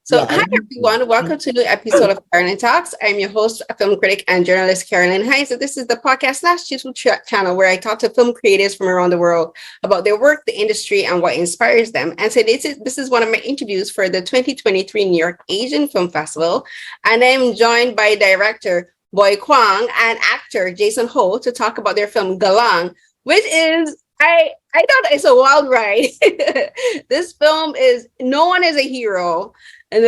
So, hi everyone. Welcome to a new episode of Carolyn Talks. I'm your host, film critic, and journalist Carolyn. Hi. So, this is the podcast /YouTube channel where I talk to film creators from around the world about their work, the industry, and what inspires them. And so, this is one of my interviews for the 2023 New York Asian Film Festival. And I'm joined by director Boi Kwong and actor Jason Ho to talk about their film Geylang, which is I thought it's a wild ride. This film is no one is a hero. And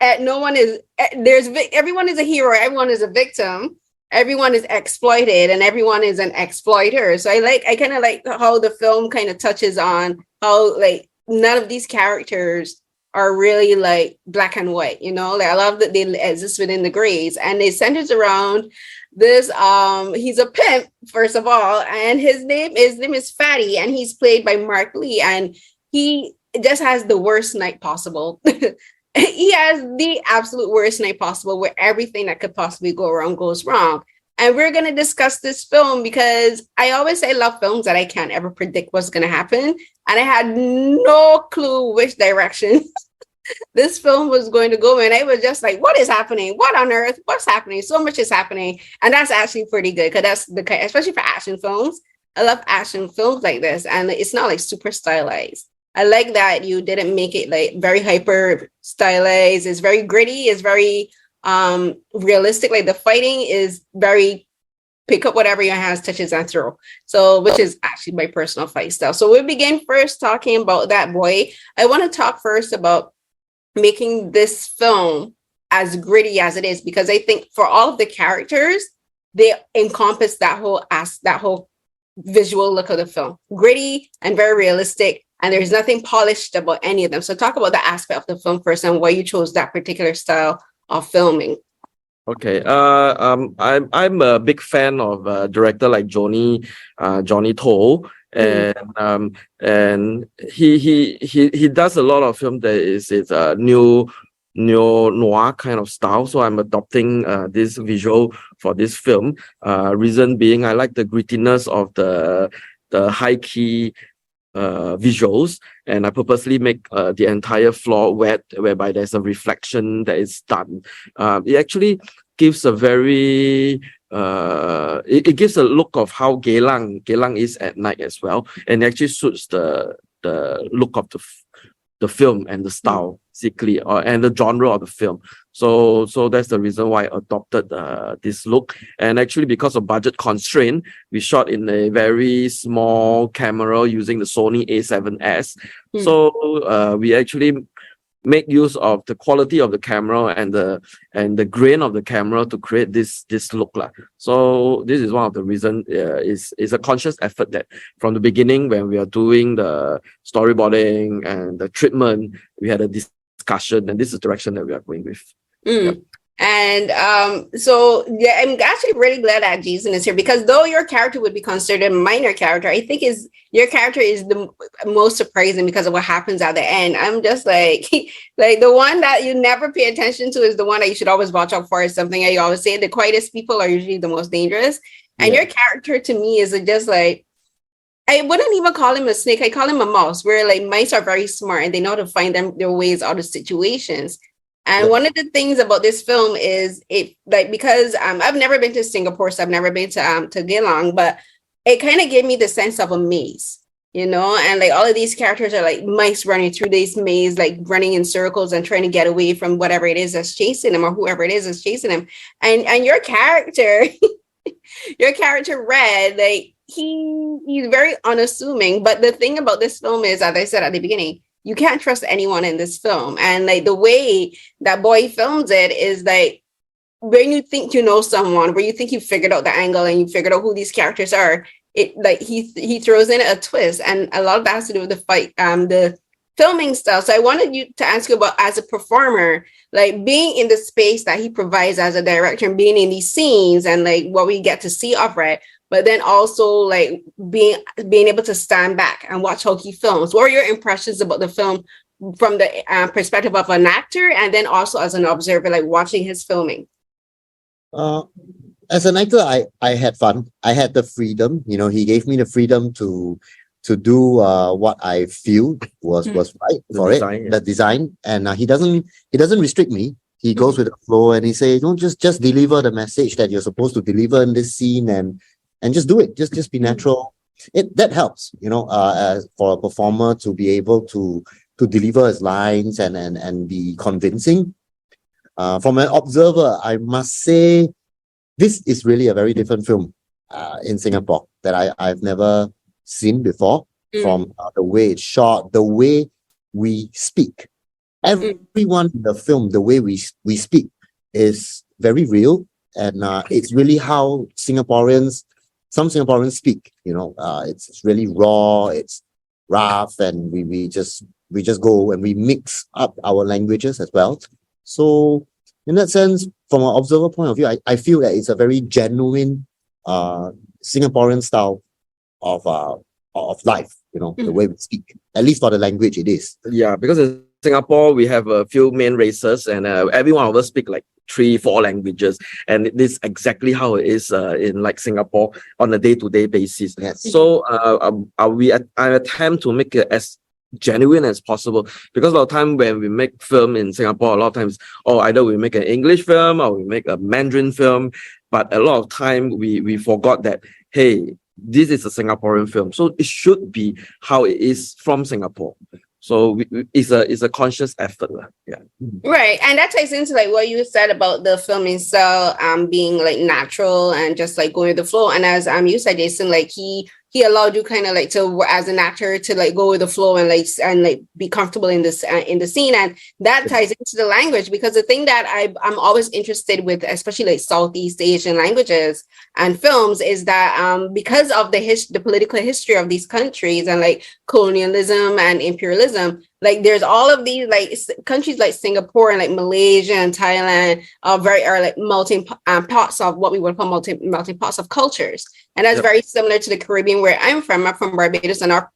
everyone is a hero, everyone is a victim, everyone is exploited, and everyone is an exploiter. So I kind of like how the film kind of touches on how like none of these characters are really like black and white, you know. Like I love that they exist within the grays, and it centers around this he's a pimp, first of all, and his name is Fatty, and he's played by Mark Lee, and he just has the worst night possible. He has the absolute worst night possible where everything that could possibly go wrong goes wrong. And we're going to discuss this film because I always say I love films that I can't ever predict what's going to happen. And I had no clue which direction this film was going to go in. I was just like, what is happening? What on earth? What's happening? So much is happening. And that's actually pretty good because that's the kind, especially for action films. I love action films like this. And it's not like super stylized. I like that you didn't make it like very hyper stylized. It's very gritty. It's very realistic. Like the fighting is very pick up whatever your hands touches and throw. So, which is actually my personal fight style. So we'll begin first talking about that, Boy. I want to talk first about making this film as gritty as it is, because I think for all of the characters, they encompass that whole visual look of the film. Gritty and very realistic. And there's nothing polished about any of them. So talk about the aspect of the film first and why you chose that particular style of filming. Okay. I'm a big fan of a director like Johnny To, and he does a lot of film that is neo noir kind of style. So I'm adopting this visual for this film. Reason being, I like the grittiness of the high key visuals, and I purposely make the entire floor wet, whereby there's a reflection that is done. It actually gives a very it gives a look of how Geylang is at night as well, and it actually suits the look of the film and the style, basically, and the genre of the film. So that's the reason why I adopted this look. And actually, because of budget constraint, we shot in a very small camera using the Sony A7S. So we actually make use of the quality of the camera and the grain of the camera to create this look lah. So this is one of the reasons. Is a conscious effort that from the beginning, when we are doing the storyboarding and the treatment, we had a discussion, and this is the direction that we are going with. Yep. And so yeah, I'm actually really glad that Jason is here, because though your character would be considered a minor character, I think your character is the most surprising because of what happens at the end. I'm just like the one that you never pay attention to is the one that you should always watch out for. Is something I always say, the quietest people are usually the most dangerous. And your character to me is just like, I wouldn't even call him a snake. I call him a mouse, where like mice are very smart and they know how to find their ways out of situations. And one of the things about this film is because I've never been to Singapore, so I've never been to Geylang, but it kind of gave me the sense of a maze, you know, and like all of these characters are like mice running through this maze, like running in circles and trying to get away from whatever it is that's chasing them, or whoever it is that's chasing them. And your character, Red, like he's very unassuming. But the thing about this film is, as I said at the beginning, you can't trust anyone in this film. And like the way that Boy films it is like, when you think you know someone, where you think you figured out the angle and you figured out who these characters are, it like he throws in a twist. And a lot of that has to do with the fight, the filming style. So I wanted you to ask you about, as a performer, like being in the space that he provides as a director and being in these scenes and like what we get to see of Red, but then also like being able to stand back and watch how he films. What are your impressions about the film from the perspective of an actor, and then also as an observer, like watching his filming? As an actor, I had fun. I had the freedom. You know, he gave me the freedom to to do what I feel was right for design, it, the design, and he doesn't restrict me. He goes with the flow, and he say, "No, just deliver the message that you're supposed to deliver in this scene, and just do it. Just be natural." That helps, as for a performer to be able to deliver his lines and be convincing. From an observer, I must say this is really a very different film in Singapore that I've never seen before, from the way it's shot, the way we speak. Everyone in the film, the way we speak is very real, and it's really how some Singaporeans speak. It's really raw, it's rough, and we just go and we mix up our languages as well. So in that sense, from an observer point of view, I feel that it's a very genuine Singaporean style of life, the way we speak. At least for the language it is. Yeah, because in Singapore, we have a few main races, and every one of us speak like 3-4 languages, and this is exactly how it is in like Singapore on a day-to-day basis. Yes. So I attempt to make it as genuine as possible, because a lot of time when we make film in Singapore, a lot of times, either we make an English film or we make a Mandarin film, but a lot of time we forgot that, hey, this is a Singaporean film, so it should be how it is from Singapore. So it's a conscious effort. Yeah. Right. And that ties into like what you said about the filming style being like natural and just like going with the flow. And as you said, Jason, like he allowed you kind of like to, as an actor, to like go with the flow and like be comfortable in this in the scene. And that ties into the language, because the thing that I'm always interested with, especially like Southeast Asian languages and films, is that because of the political history of these countries and like colonialism and imperialism, like there's all of these like countries like Singapore and like Malaysia and Thailand are like melting pots of what we would call melting pots of cultures. And that's very similar to the Caribbean where I'm from. I'm from Barbados, and our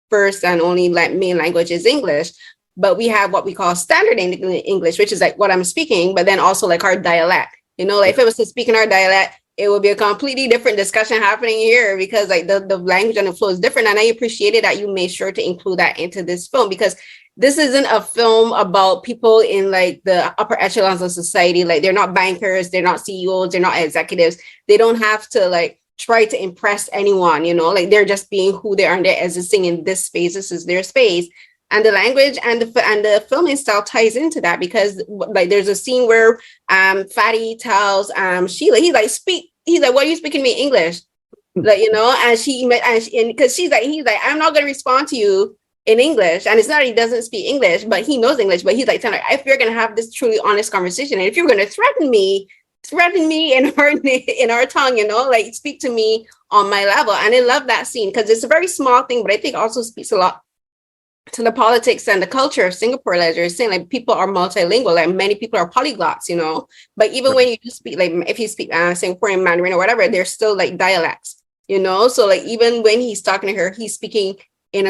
first and only main language is English. But we have what we call standard English, which is like what I'm speaking, but then also like our dialect. Like if it was to speak in our dialect, it would be a completely different discussion happening here, because like the language and the flow is different. And I appreciated that you made sure to include that into this film, because this isn't a film about people in like the upper echelons of society. Like they're not bankers, they're not CEOs, they're not executives. They don't have to like try to impress anyone, like they're just being who they are, and they're existing in this space. This is their space. And the language and the filming style ties into that, because like there's a scene where Fatty tells Sheila, he's like, what are you speaking to me English? Like, and because he's like, I'm not gonna respond to you in English. And it's not that he doesn't speak English, but he knows English. But he's like, if you're gonna have this truly honest conversation, and if you're gonna threaten me in our tongue, like speak to me on my level. And I love that scene because it's a very small thing, but I think also speaks a lot to the politics and the culture of Singapore. As you're saying, like people are multilingual, like many people are polyglots, but even when you speak, like if you speak Singaporean Mandarin or whatever, there's still like dialects, so like even when he's talking to her, he's speaking in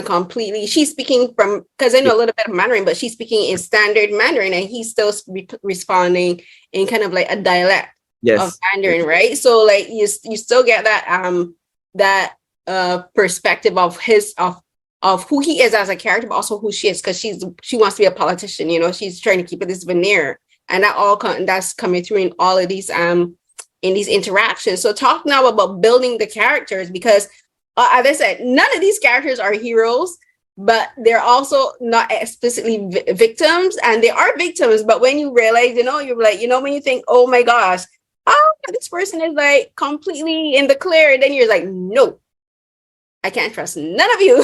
she's speaking from, because I know a little bit of Mandarin, but she's speaking in standard Mandarin, and he's still responding in kind of like a dialect of Mandarin, right? So like you still get that perspective of who he is as a character, but also who she is, because she wants to be a politician, she's trying to keep it this veneer, and that's coming through in all of these in these interactions. So talk now about building the characters, because as I said, none of these characters are heroes, but they're also not explicitly victims, and they are victims. But when you realize, you're like, when you think, oh my gosh, this person is like completely in the clear, then you're like, no, I can't trust none of you,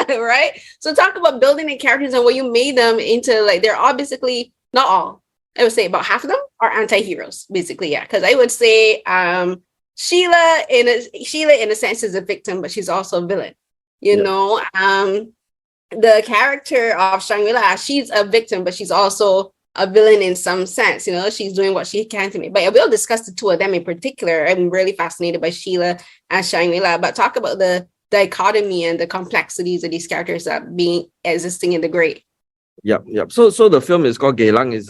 right? So talk about building the characters and what you made them into. Like they're all basically, not all, I would say about half of them are anti-heroes, basically, yeah. Because I would say Sheila in a sense is a victim, but she's also a villain. The character of Shangri-La, she's a victim, but she's also a villain in some sense. She's doing what she can to me. But I will discuss the two of them in particular. I'm really fascinated by Sheila and Shangri-La. But talk about the dichotomy and the complexities of these characters that existing in the gray. Yep. So the film is called Geylang. Is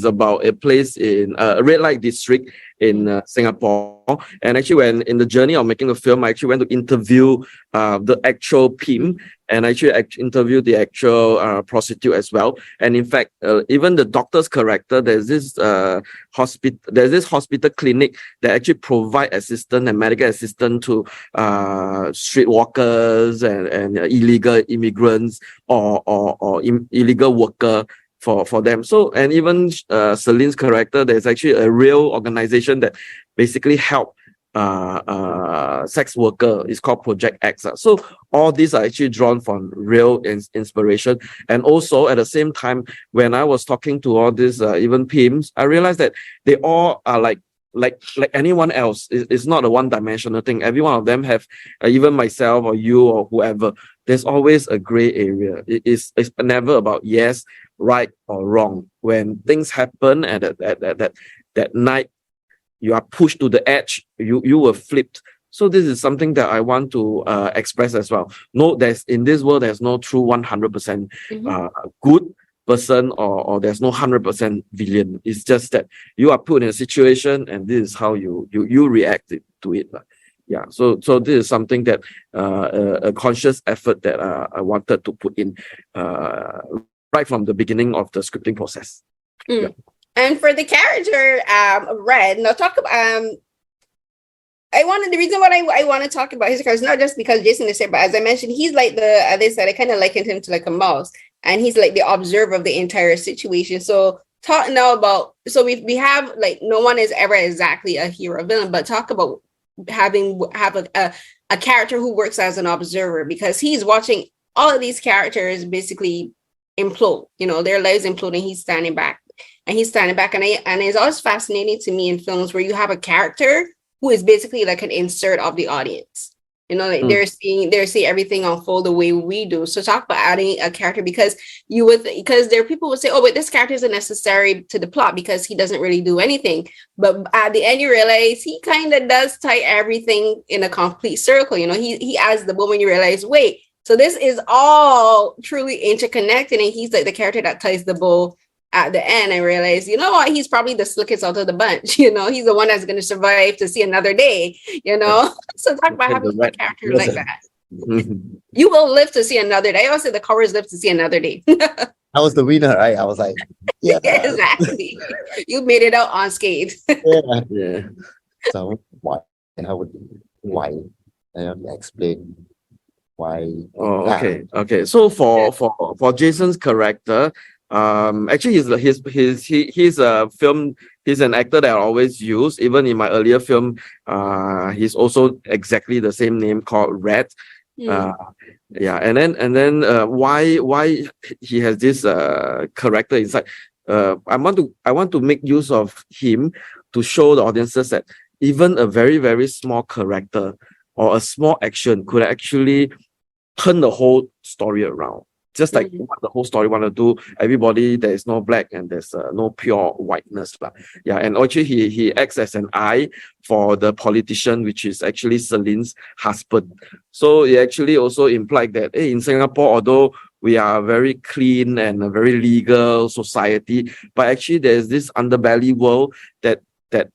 about a place in a red light district, in Singapore. And actually, when in the journey of making the film, I actually went to interview the actual pimp, and actually interviewed the actual prostitute as well. And in fact, even the doctor's character, there's this hospital clinic that actually provide assistance and medical assistance to streetwalkers and illegal immigrants or illegal worker for them. So, and even Celine's character, there's actually a real organization that basically help sex worker. It's called Project X. So all these are actually drawn from real inspiration. And also at the same time, when I was talking to all these even pimps, I realized that they all are like anyone else. It's not a one-dimensional thing. Every one of them have, even myself or you or whoever, there's always a gray area. It's never about yes, right or wrong. When things happen at that night, you are pushed to the edge, you were flipped. So this is something that I want to express as well. No, in this world, there's no true 100% good person or there's no 100% villain. It's just that you are put in a situation and this is how you react to it. Yeah, so this is something that a conscious effort that I wanted to put in right from the beginning of the scripting process. Yeah. And for the character, Red, now talk about the reason why I want to talk about his character is not just because Jason is here, but as I mentioned, he's like they said, I kind of likened him to like a mouse, and he's like the observer of the entire situation. So talk now about, so we have like, no one is ever exactly a hero or villain, but talk about have a character who works as an observer, because he's watching all of these characters basically implode, their lives imploding. He's standing back. And it's always fascinating to me in films where you have a character who is basically like an insert of the audience. They're seeing everything unfold the way we do. So talk about adding a character, because there are people who would say, oh, but this character isn't necessary to the plot because he doesn't really do anything. But at the end, you realize he kind of does tie everything in a complete circle. He adds the moment you realize, wait, so this is all truly interconnected, and he's like the character that ties the bow at the end. I realized, what, he's probably the slickest out of the bunch. He's the one that's going to survive to see another day. So talk about having a character like that. You will live to see another day. I always say the covers live to see another day. I was the winner, right? I was like, yeah, exactly. You made it out unscathed. Yeah. So why? Why? I have to explain why. Oh, okay. So for Jason's character, actually he's an actor that I always use. Even in my earlier film, he's also exactly the same name, called Red. Yeah, and then why he has this character inside. I want to make use of him to show the audiences that even a very, very small character or a small action could actually turn the whole story around. Just like what the whole story want to do, everybody, there is no black and there's no pure whiteness. Yeah, and actually he acts as an eye for the politician, which is actually Celine's husband. So it actually also implied that, hey, in Singapore, although we are a very clean and a very legal society, but actually there's this underbelly world that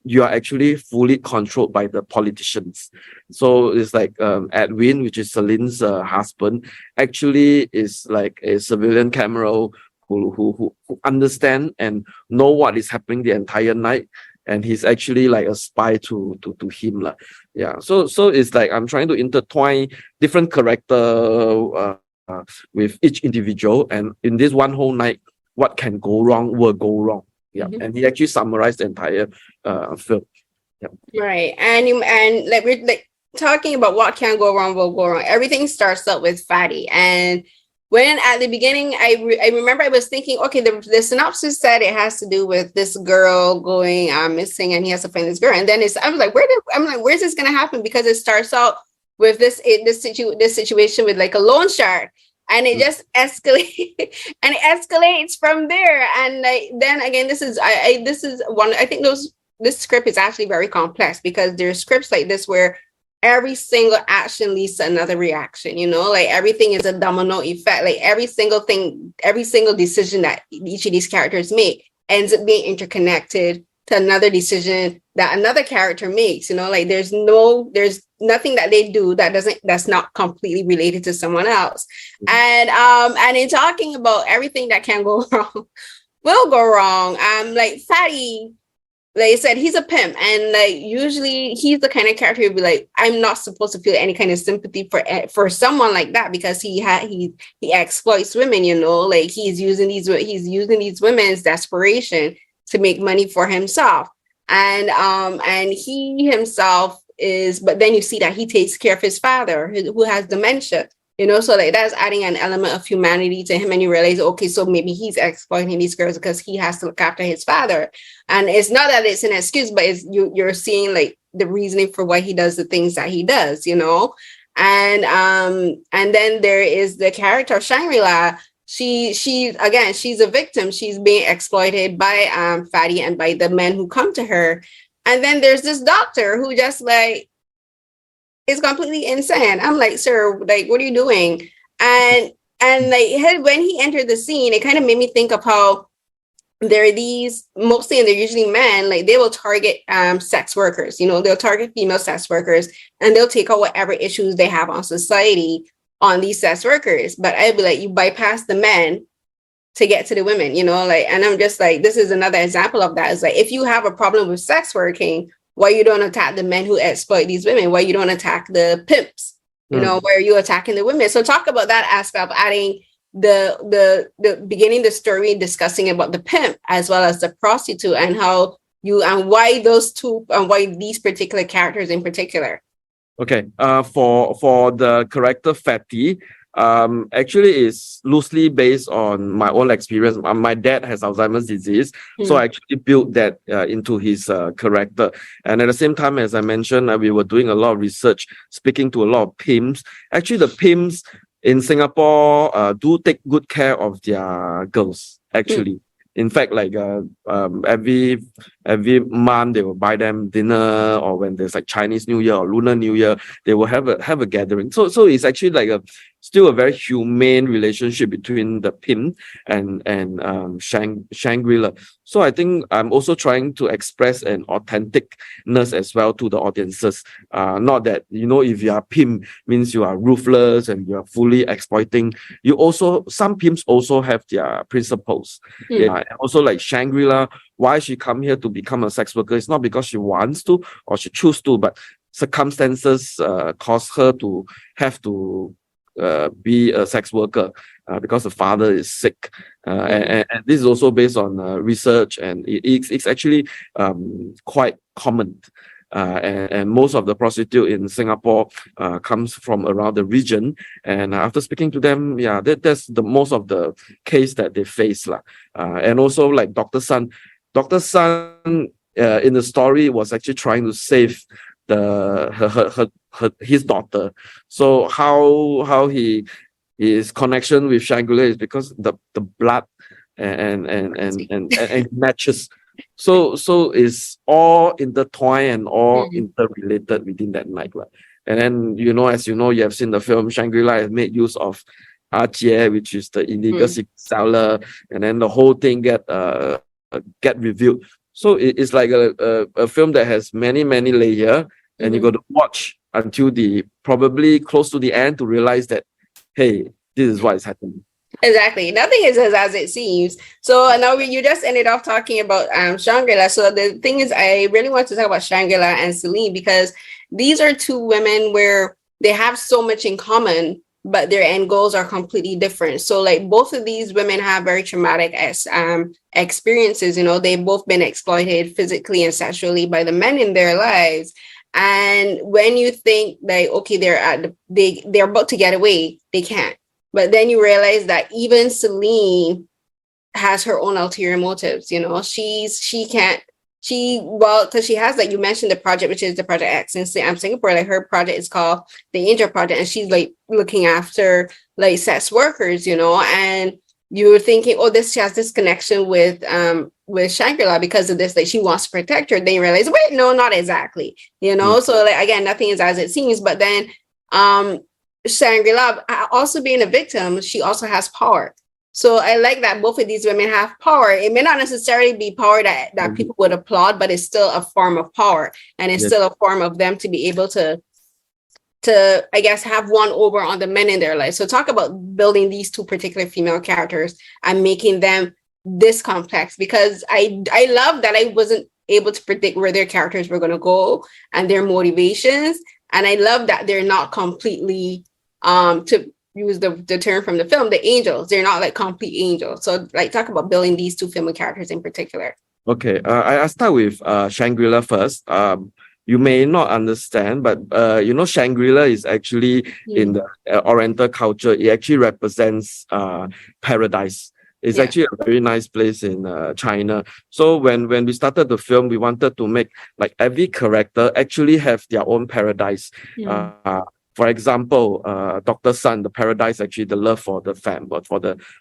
you are actually fully controlled by the politicians. So it's like Edwin, which is Celine's husband, actually is like a civilian camera who understand and know what is happening the entire night, and he's actually like a spy to him. Yeah. So it's like I'm trying to intertwine different character with each individual, and in this one whole night, what can go wrong will go wrong. Yeah, and he actually summarized the entire film. Yeah. Right, and we're like talking about what can go wrong will go wrong. Everything starts out with Fatty, and when at the beginning, I remember I was thinking, okay, the synopsis said it has to do with this girl going missing, and he has to find this girl, and then I was like, where's this gonna happen? Because it starts out with this situation with like a loan shark. And it just escalates from there. And then again, this is one. I think this script is actually very complex, because there's scripts like this where every single action leads to another reaction. Like everything is a domino effect. Like every single thing, every single decision that each of these characters make ends up being interconnected to another decision that another character makes, like there's nothing that they do that's not completely related to someone else. And in talking about everything that can go wrong, will go wrong, like Fatty, like I said, he's a pimp, and like usually he's the kind of character who'd be like, I'm not supposed to feel any kind of sympathy for someone like that, because he exploits women, like he's using these women's desperation to make money for himself, and he himself is, but then you see that he takes care of his father who has dementia. So like that's adding an element of humanity to him, and you realize, okay, so maybe he's exploiting these girls because he has to look after his father. And it's not that it's an excuse, but it's you're seeing like the reasoning for why he does the things that he does, And then there is the character of Shangri-La. She's a victim. She's being exploited by Fatty and by the men who come to her. And then there's this doctor who just like is completely insane. I'm like, sir, like, what are you doing? And like when he entered the scene, it kind of made me think of how there are these mostly, and they're usually men, like they will target sex workers, they'll target female sex workers, and they'll take out whatever issues they have on society on these sex workers. But I'd be like, you bypass the men to get to the women, like, and I'm just like, this is another example of that. It's like, if you have a problem with sex working, why you don't attack the men who exploit these women? Why you don't attack the pimps? Why are you attacking the women? So talk about that aspect of adding the beginning the story, discussing about the pimp as well as the prostitute, and how and why those two, and why these particular characters in particular. Okay. For the character Fatty, actually is loosely based on my own experience. My dad has Alzheimer's disease, so I actually built that into his character. And at the same time, as I mentioned, we were doing a lot of research, speaking to a lot of pimps. Actually, the pimps in Singapore do take good care of their girls, actually. In fact, like every month they will buy them dinner, or when there's like Chinese New Year or Lunar New Year, they will have a gathering. So it's actually like still a very humane relationship between the pimp and Shangri-La. So I think I'm also trying to express an authenticness as well to the audiences. Not that, if you are pimp means you are ruthless and you are fully exploiting. Some pimps also have their principles. And also like Shangri-La, why she come here to become a sex worker? It's not because she wants to or she choose to, but circumstances cause her to have to be a sex worker because the father is sick. And this is also based on research, and it's actually quite common. And most of the prostitute in Singapore comes from around the region. And after speaking to them, that's the most of the case that they face. And also like Dr. Sun. Dr. Sun in the story was actually trying to save his daughter. So how his connection with Shangri-La is because the blood and matches. So it's all intertwined and all interrelated within that night. And then, as you have seen the film, Shangri-La has made use of Jie, which is the illegal seller, and then the whole thing get revealed. So it's like a film that has many layers, and you got to watch until probably close to the end to realize that, hey, this is what is happening. Exactly. Nothing is as it seems. So now you just ended off talking about Shangri-La. So the thing is, I really want to talk about Shangri-La and Celine, because these are two women where they have so much in common, but their end goals are completely different. So like both of these women have very traumatic experiences. They've both been exploited physically and sexually by the men in their lives. And when you think like, okay, they're about to get away, they can't. But then you realize that even Celine has her own ulterior motives. Because she has, like you mentioned, the project, which is the Project X in Singapore. Like her project is called the Angel Project, and she's like looking after like sex workers, and you're thinking, oh, she has this connection with Shangri-La because of this, like she wants to protect her. Then you realize, wait, no, not exactly, So like again, nothing is as it seems. But then Shangri-La, also being a victim, she also has power. So I like that both of these women have power. It may not necessarily be power that people would applaud, but it's still a form of power. And it's still a form of them to be able to I guess have one over on the men in their life. So talk about building these two particular female characters and making them this complex, because I love that I wasn't able to predict where their characters were going to go and their motivations. And I love that they're not completely to use the term from the film, the angels. They're not like complete angels. So like talk about building these two female characters in particular. Okay, I start with Shangri-La first. You may not understand, but Shangri-La is actually in the Oriental culture. It actually represents paradise. It's actually a very nice place in China. So when we started the film, we wanted to make like every character actually have their own paradise. For example, Dr. Sun, the paradise actually the love for the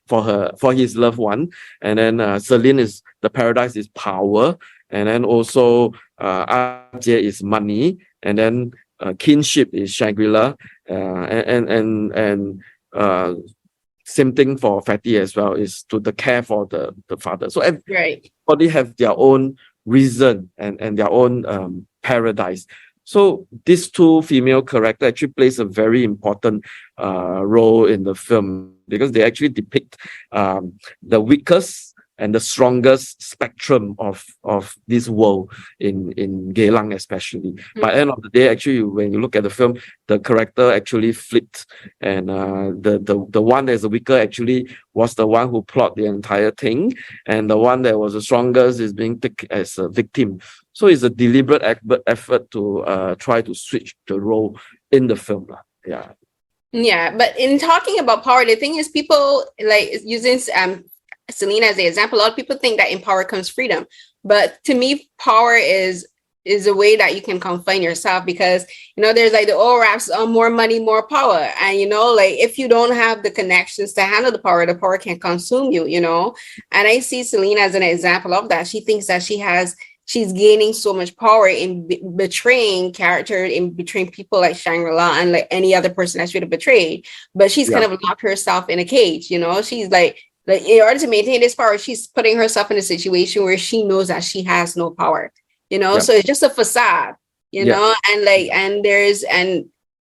for his loved one, and then Celine is the paradise is power, and then also Ajie is money, and then kinship is Shangri-La, and same thing for Fatty as well, is to the care for the father. So everybody have their own reason and their own paradise. So these two female characters actually plays a very important role in the film, because they actually depict the weakest and the strongest spectrum of this world in Geylang especially. By the end of the day, actually, when you look at the film, the character actually flipped, and the one that's the weaker actually was the one who plot the entire thing, and the one that was the strongest is being taken as a victim. So it's a deliberate effort to try to switch the role in the film. Yeah, but in talking about power, the thing is, people like using Celine as an example. A lot of people think that in power comes freedom, but to me, power is a way that you can confine yourself, because there's like the old raps on more money, more power, and like if you don't have the connections to handle the power can consume you. And I see Celine as an example of that. She thinks that she's gaining so much power in betraying character, in betraying people like Shangri-La and like any other person that she would have betrayed, but she's kind of locked herself in a cage. She's like in order to maintain this power, she's putting herself in a situation where she knows that she has no power, so it's just a facade, and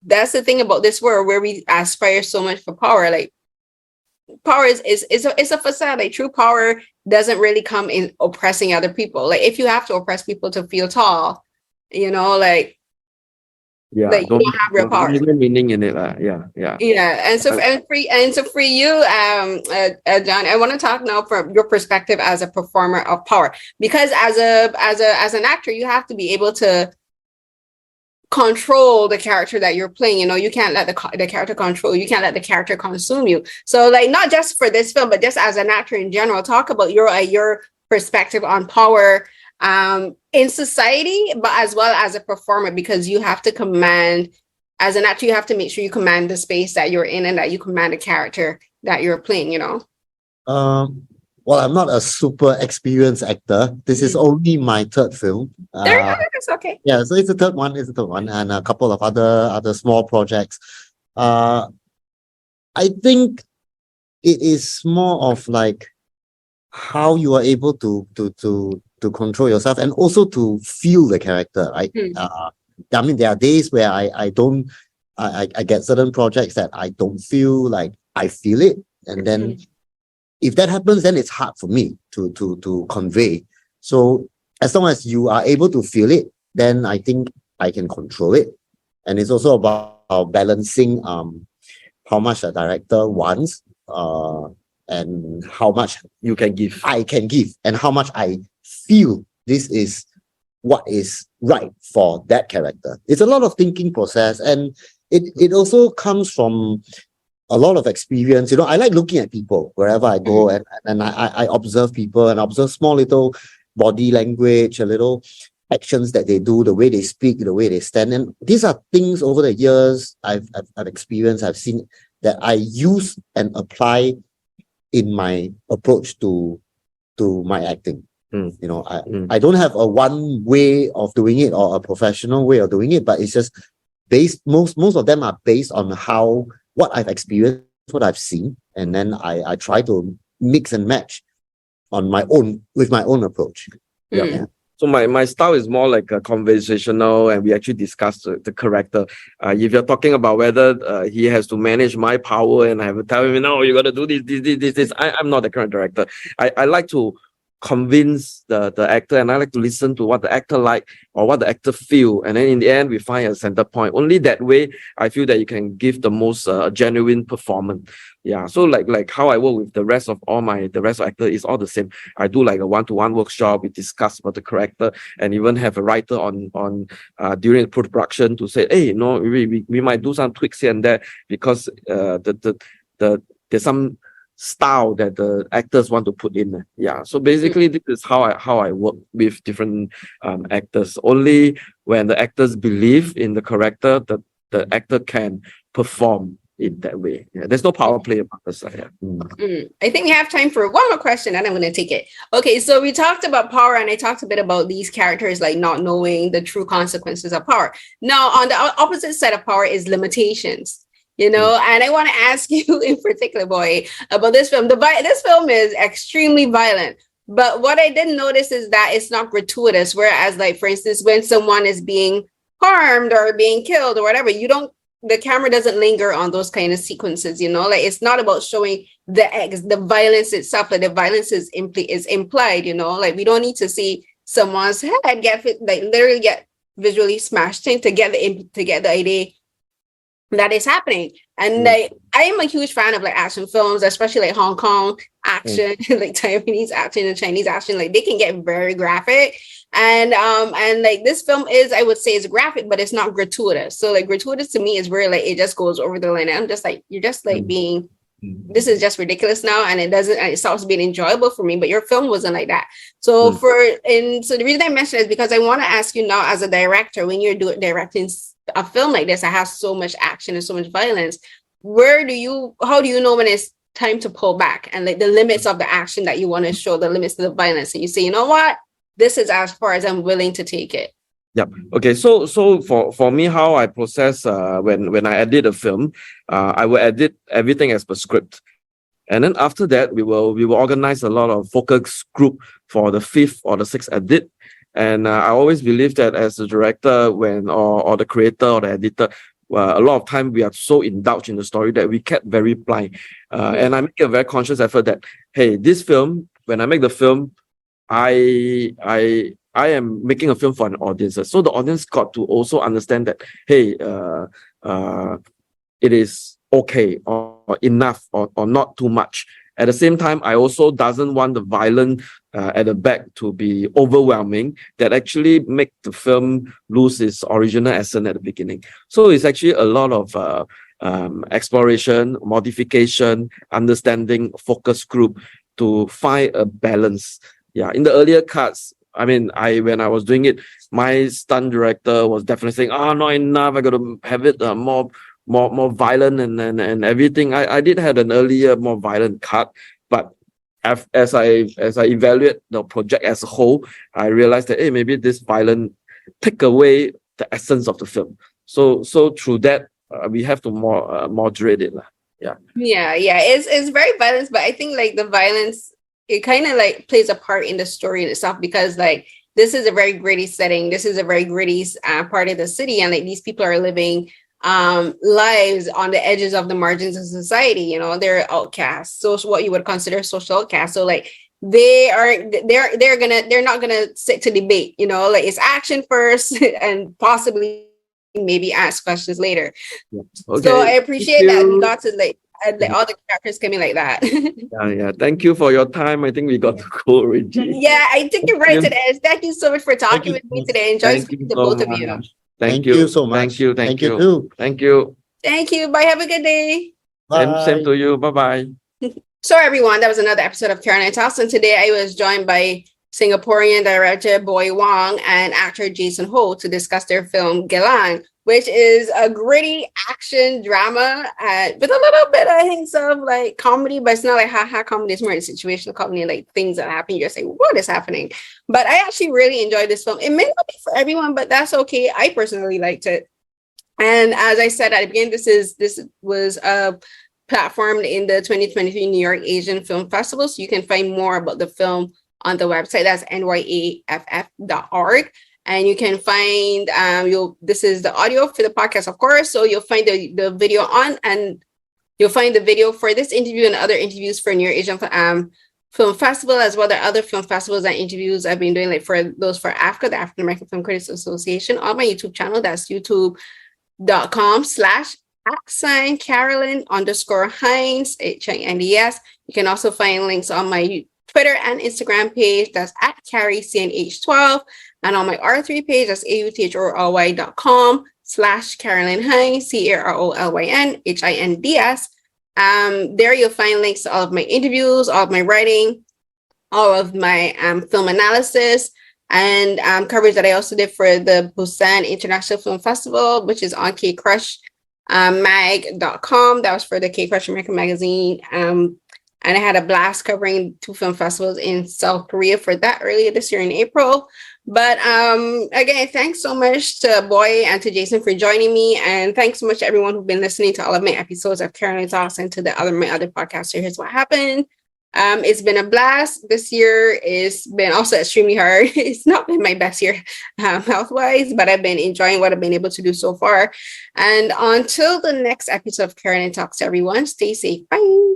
that's the thing about this world where we aspire so much for power. Like power is a facade. Like true power doesn't really come in oppressing other people. Like if you have to oppress people to feel tall, you don't have real power. There's no meaning in it. And so for you, John, I want to talk now from your perspective as a performer of power, because as an actor, you have to be able to control the character that you're playing. You can't let the character control you. You can't let the character consume you. So like not just for this film, but just as an actor in general, talk about your perspective on power in society, but as well as a performer, because you have to command, as an actor, you have to make sure you command the space that you're in and that you command the character that you're playing. Well, I'm not a super experienced actor. This is only my third film. It's okay. Yeah, so it's the third one, and a couple of other small projects. I think it is more of like how you are able to control yourself and also to feel the character, right? I mean, there are days where I get certain projects that I don't feel like I feel it, and then if that happens, then it's hard for me to convey. So as long as you are able to feel it, then I think I can control it. And it's also about balancing how much a director wants and how much you can give. I can give, and how much I feel this is what is right for that character. It's a lot of thinking process, and it also comes from a lot of experience. I like looking at people wherever I go, and I observe people and observe small little body language, a little actions that they do, the way they speak, the way they stand. And these are things over the years I've experienced, I've seen, that I use and apply in my approach to my acting. I don't have a one way of doing it or a professional way of doing it, but it's just based, most of them are based on what I've experienced, what I've seen, and then I try to mix and match on my own with my own approach. Yeah. So my style is more like a conversational, and we actually discuss the character. If you're talking about whether he has to manage my power and I have to tell him, no, you got to do this. I'm not the current director. I like to convince the actor, and I like to listen to what the actor like or what the actor feel, and then in the end we find a center point. Only that way I feel that you can give the most genuine performance. Yeah, so like how I work with the rest of actor is all the same. I do like a one-to-one workshop. We discuss about the character, and even have a writer on during the production to say, hey, no, we might do some tweaks here and there because there's some style that the actors want to put in. Yeah. So basically this is how I work with different actors. Only when the actors believe in the character that the actor can perform in that way. Yeah. There's no power play about this. Yeah. I think we have time for one more question and I'm going to take it. Okay. So we talked about power and I talked a bit about these characters like not knowing the true consequences of power. Now on the opposite side of power is limitations. And I want to ask you in particular, Boi, about this film. This film is extremely violent, but what I didn't notice is that it's not gratuitous. Whereas, like, for instance, when someone is being harmed or being killed or whatever, the camera doesn't linger on those kind of sequences, like it's not about showing the violence itself, like the violence is implied, like we don't need to see someone's head literally get visually smashed in to get the idea that is happening. And I am a huge fan of like action films, especially like Hong Kong action, like Taiwanese action and Chinese action. Like they can get very graphic. And like this film is, I would say, is graphic, but it's not gratuitous. So like gratuitous to me is where like it just goes over the line. And I'm just like, you're just like being, this is just ridiculous now, and it stops being enjoyable for me. But your film wasn't like that. So so the reason I mention it is because I want to ask you now, as a director, when you're directing a film like this that has so much action and so much violence, how do you know when it's time to pull back and like the limits of the action that you want to show, the limits of the violence, and you say, you know what, this is as far as I'm willing to take it? Yeah. Okay. So for me, how I process when I edit a film, I will edit everything as per script, and then after that we will organize a lot of focus group for the 5th or the 6th edit. And I always believe that as a director, or the creator or the editor, a lot of time we are so indulged in the story that we kept very blind. And I make a very conscious effort that, hey, this film, when I make the film, I am making a film for an audience. So the audience got to also understand that, hey, it is okay or enough or not too much. At the same time, I also doesn't want the violence at the back to be overwhelming that actually make the film lose its original essence at the beginning. So it's actually a lot of exploration, modification, understanding, focus group to find a balance. Yeah, in the earlier cuts, I mean, when I was doing it, my stunt director was definitely saying, not enough, I got to have it more violent and everything. I did have an earlier more violent cut, but as I evaluate the project as a whole, I realized that, hey, maybe this violent take away the essence of the film. So through that, we have to moderate it. Yeah. It's very violent, but I think like the violence, it kind of like plays a part in the story in itself, because like this is a very gritty setting. This is a very gritty part of the city, and like these people are living lives on the edges of the margins of society. They're outcasts, so what you would consider social outcasts. So like they're not gonna sit to debate. Like it's action first and possibly maybe ask questions later. Okay. So I appreciate that we got to like all the characters coming like that. Yeah. Thank you for your time. I think we got to go already. Yeah, I took it right to the edge. Thank you so much for talking with me today. Enjoy speaking to both of you. Thank you so much. Thank you too. Thank you. Thank you. Bye. Have a good day. Same to you. Bye. So everyone, that was another episode of Carolyn Talks, and today I was joined by Singaporean director Boi Kwong and actor Jason Ho to discuss their film Geylang, which is a gritty action drama with a little bit of hints of like comedy, but it's not like ha comedy. It's more situational comedy, like things that happen. You just say, what is happening? But I actually really enjoyed this film. It may not be for everyone, but that's okay. I personally liked it. And as I said at the beginning, this was a platformed in the 2023 New York Asian Film Festival. So you can find more about the film on the website. That's NYAFF.org. And you can find this is the audio for the podcast, of course. So you'll find the video and you'll find the video for this interview and other interviews for New York Asian Film Festival, as well as other film festivals and interviews I've been doing, like for those for AFCA, the African American Film Critics Association, on my YouTube channel. That's youtube.com/Carolyn_Hines, HINDS. You can also find links on my Twitter and Instagram page. That's @CarryCNH12. And on my R3 page, that's AUTHROLY.com/Carolyn Hines, CAROLYNHINDS. There you'll find links to all of my interviews, all of my writing, all of my film analysis, and coverage that I also did for the Busan International Film Festival, which is on kcrushmag.com. That was for the K Crush American Magazine. And I had a blast covering 2 film festivals in South Korea for that earlier this year in April. But again, thanks so much to Boi and to Jason for joining me. And thanks so much to everyone who's been listening to all of my episodes of Carolyn Talks and to my other podcasts. Here's What Happened. It's been a blast. This year has been also extremely hard. It's not been my best year health-wise, but I've been enjoying what I've been able to do so far. And until the next episode of Carolyn Talks, everyone, stay safe. Bye.